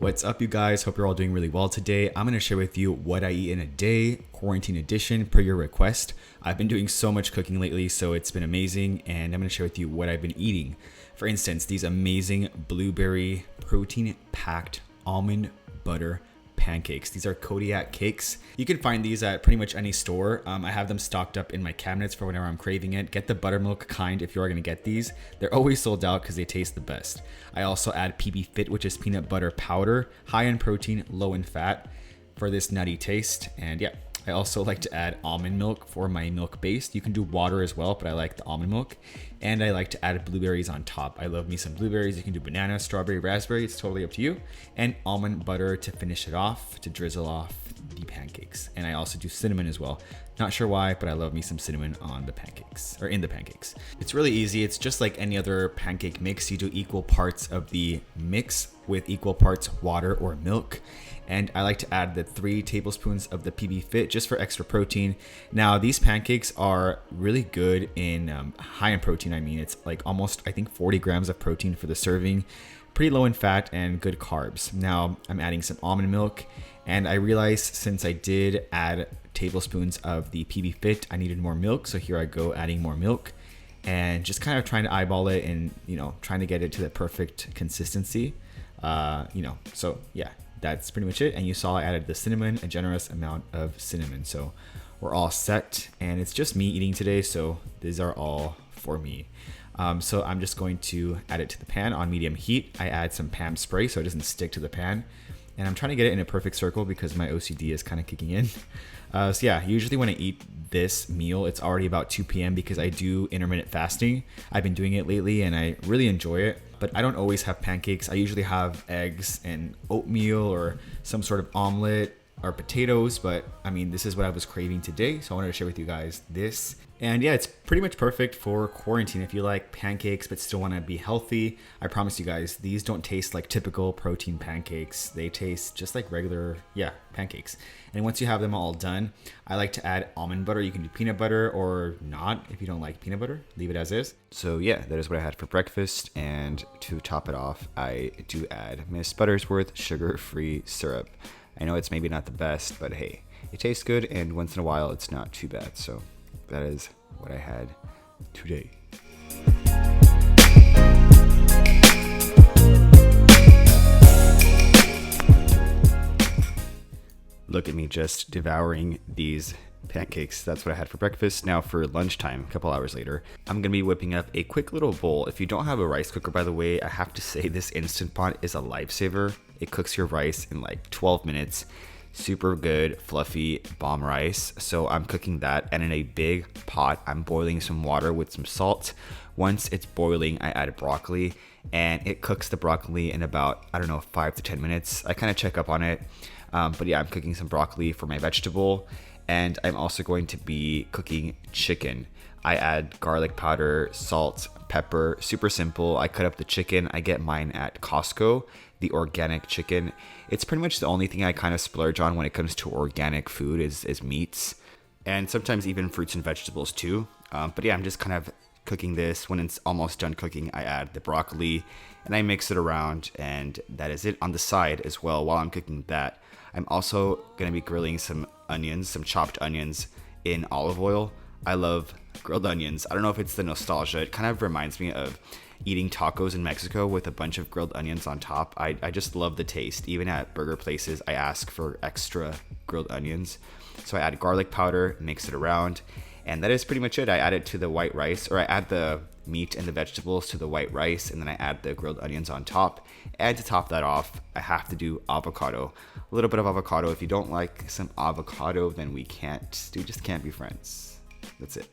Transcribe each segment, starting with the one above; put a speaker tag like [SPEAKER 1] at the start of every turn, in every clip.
[SPEAKER 1] What's up, you guys? Hope you're all doing really well today. I'm going to share with you what I eat in a day, quarantine edition, per your request. I've been doing so much cooking lately, so it's been amazing, and I'm going to share with you what I've been eating. For instance, these amazing blueberry protein-packed almond butter pancakes. These are Kodiak cakes. You can find these at pretty much any store. I have them stocked up in my cabinets for whenever I'm craving it. Get the buttermilk kind if you are going to get these. They're always sold out because they taste the best. I also add PB Fit, which is peanut butter powder, high in protein, low in fat for this nutty taste. And yeah, I also like to add almond milk for my milk base. You can do water as well, but I like the almond milk. And I like to add blueberries on top. I love me some blueberries. You can do banana, strawberry, raspberry. It's totally up to you. And almond butter to finish it off, to drizzle off the pancakes. And I also do cinnamon as well. Not sure why, but I love me some cinnamon on the pancakes, or in the pancakes. It's really easy. It's just like any other pancake mix. You do equal parts of the mix with equal parts water or milk. And I like to add the 3 tablespoons of the PB Fit just for extra protein. Now, these pancakes are really good in high in protein. I mean, it's like almost, I think, 40 grams of protein for the serving. Pretty low in fat and good carbs. Now, I'm adding some almond milk. And I realized since I did add tablespoons of the PB Fit, I needed more milk. So here I go adding more milk. And just kind of trying to eyeball it and, trying to get it to the perfect consistency. So yeah. That's pretty much it. And you saw I added the cinnamon, a generous amount of cinnamon. So we're all set, and it's just me eating today. So these are all for me. So I'm just going to add it to the pan on medium heat. I add some Pam spray so it doesn't stick to the pan. And I'm trying to get it in a perfect circle because my OCD is kind of kicking in. So yeah, usually when I eat this meal, it's already about 2 p.m. because I do intermittent fasting. I've been doing it lately and I really enjoy it. But I don't always have pancakes. I usually have eggs and oatmeal or some sort of omelet or potatoes. But I mean, this is what I was craving today. So I wanted to share with you guys this. And yeah, it's pretty much perfect for quarantine. If you like pancakes but still want to be healthy, I promise you guys, these don't taste like typical protein pancakes. They taste just like regular, pancakes. And once you have them all done, I like to add almond butter. You can do peanut butter or not. If you don't like peanut butter, leave it as is. So yeah, that is what I had for breakfast. And to top it off, I do add Miss Buttersworth sugar-free syrup. I know it's maybe not the best, but hey, it tastes good. And once in a while, it's not too bad. So that is what I had today. Look at me just devouring these pancakes. That's what I had for breakfast. Now for lunchtime, a couple hours later, I'm gonna be whipping up a quick little bowl. If you don't have a rice cooker, by the way, I have to say this Instant Pot is a lifesaver. It cooks your rice in like 12 minutes. Super good, fluffy, bomb rice. So I'm cooking that, and in a big pot, I'm boiling some water with some salt. Once it's boiling, I add broccoli, and it cooks the broccoli in about, 5 to 10 minutes. I kind of check up on it. But yeah, I'm cooking some broccoli for my vegetable, and I'm also going to be cooking chicken. I add garlic powder, salt, pepper, super simple. I cut up the chicken. I get mine at Costco, the organic chicken. It's pretty much the only thing I kind of splurge on when it comes to organic food is meats, and sometimes even fruits and vegetables too. But yeah, I'm just kind of cooking this. When it's almost done cooking, I add the broccoli and I mix it around, and that is it. On the side as well, while I'm cooking that, I'm also going to be grilling some onions, some chopped onions in olive oil. I love grilled onions. I don't know if it's the nostalgia. It kind of reminds me of eating tacos in Mexico with a bunch of grilled onions on top. I just love the taste. Even at burger places, I ask for extra grilled onions. So I add garlic powder, mix it around, and that is pretty much it. I add it to the white rice, or I add the meat and the vegetables to the white rice, and then I add the grilled onions on top. And to top that off, I have to do avocado. A little bit of avocado. If you don't like some avocado, then we just can't be friends. That's it.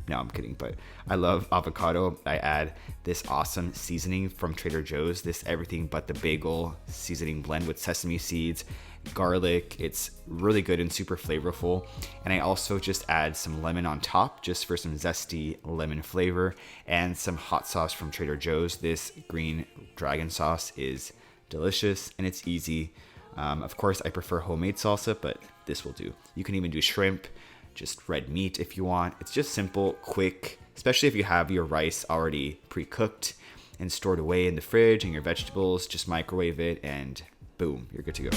[SPEAKER 1] No, I'm kidding, but I love avocado. I add this awesome seasoning from Trader Joe's, this everything but the bagel seasoning blend with sesame seeds, garlic. It's really good and super flavorful. And I also just add some lemon on top just for some zesty lemon flavor, and some hot sauce from Trader Joe's. This green dragon sauce is delicious and it's easy. Of course, I prefer homemade salsa, but this will do. You can even do shrimp, just red meat if you want. It's just simple, quick, especially if you have your rice already pre-cooked and stored away in the fridge, and your vegetables, just microwave it and boom, you're good to go.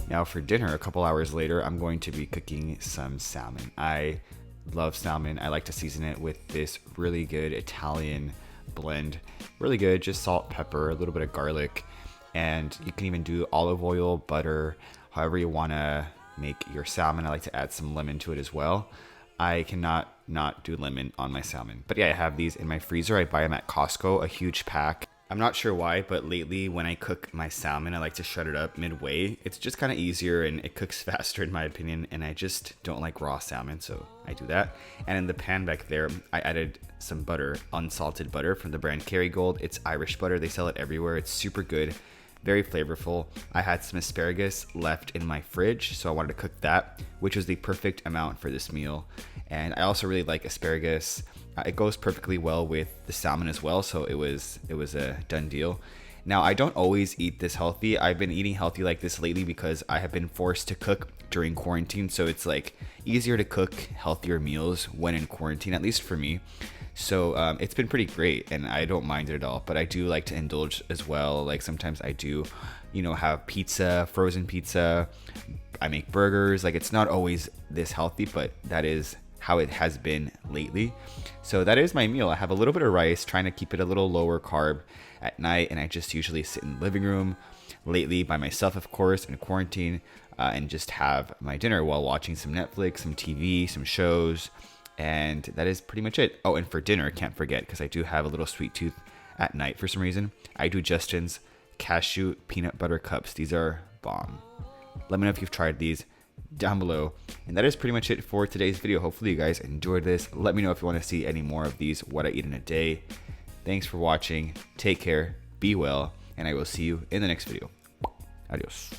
[SPEAKER 1] Now for dinner, a couple hours later, I'm going to be cooking some salmon. I love salmon. I like to season it with this really good Italian blend. Really good, just salt, pepper, a little bit of garlic, and you can even do olive oil, butter, however you want to make your salmon. I like to add some lemon to it as well. I cannot not do lemon on my salmon. But yeah, I have these in my freezer. I buy them at Costco, a huge pack. I'm not sure why, but lately when I cook my salmon, I like to shut it up midway. It's just kind of easier and it cooks faster in my opinion, and I just don't like raw salmon, so I do that. And in the pan back there, I added some butter, unsalted butter from the brand Kerrygold. It's Irish butter. They sell it everywhere. It's super good, very flavorful. I had some asparagus left in my fridge, so I wanted to cook that, which was the perfect amount for this meal. And I also really like asparagus. It goes perfectly well with the salmon as well, so it was a done deal. Now, I don't always eat this healthy. I've been eating healthy like this lately because I have been forced to cook during quarantine, so it's like easier to cook healthier meals when in quarantine, at least for me. So it's been pretty great, and I don't mind it at all. But I do like to indulge as well. Like sometimes I do, have pizza, frozen pizza. I make burgers. Like it's not always this healthy, but that is how it has been lately. So that is my meal. I have a little bit of rice, trying to keep it a little lower carb at night, and I just usually sit in the living room lately by myself, of course, in quarantine, and just have my dinner while watching some Netflix, some TV, some shows, and that is pretty much it. Oh, and for dinner, can't forget, because I do have a little sweet tooth at night for some reason, I do Justin's cashew peanut butter cups. These are bomb. Let me know if you've tried these down below. And that is pretty much it for today's video. Hopefully you guys enjoyed this. Let me know if you want to see any more of these what I eat in a day. Thanks for watching. Take care, be well, and I will see you in the next video. Adios.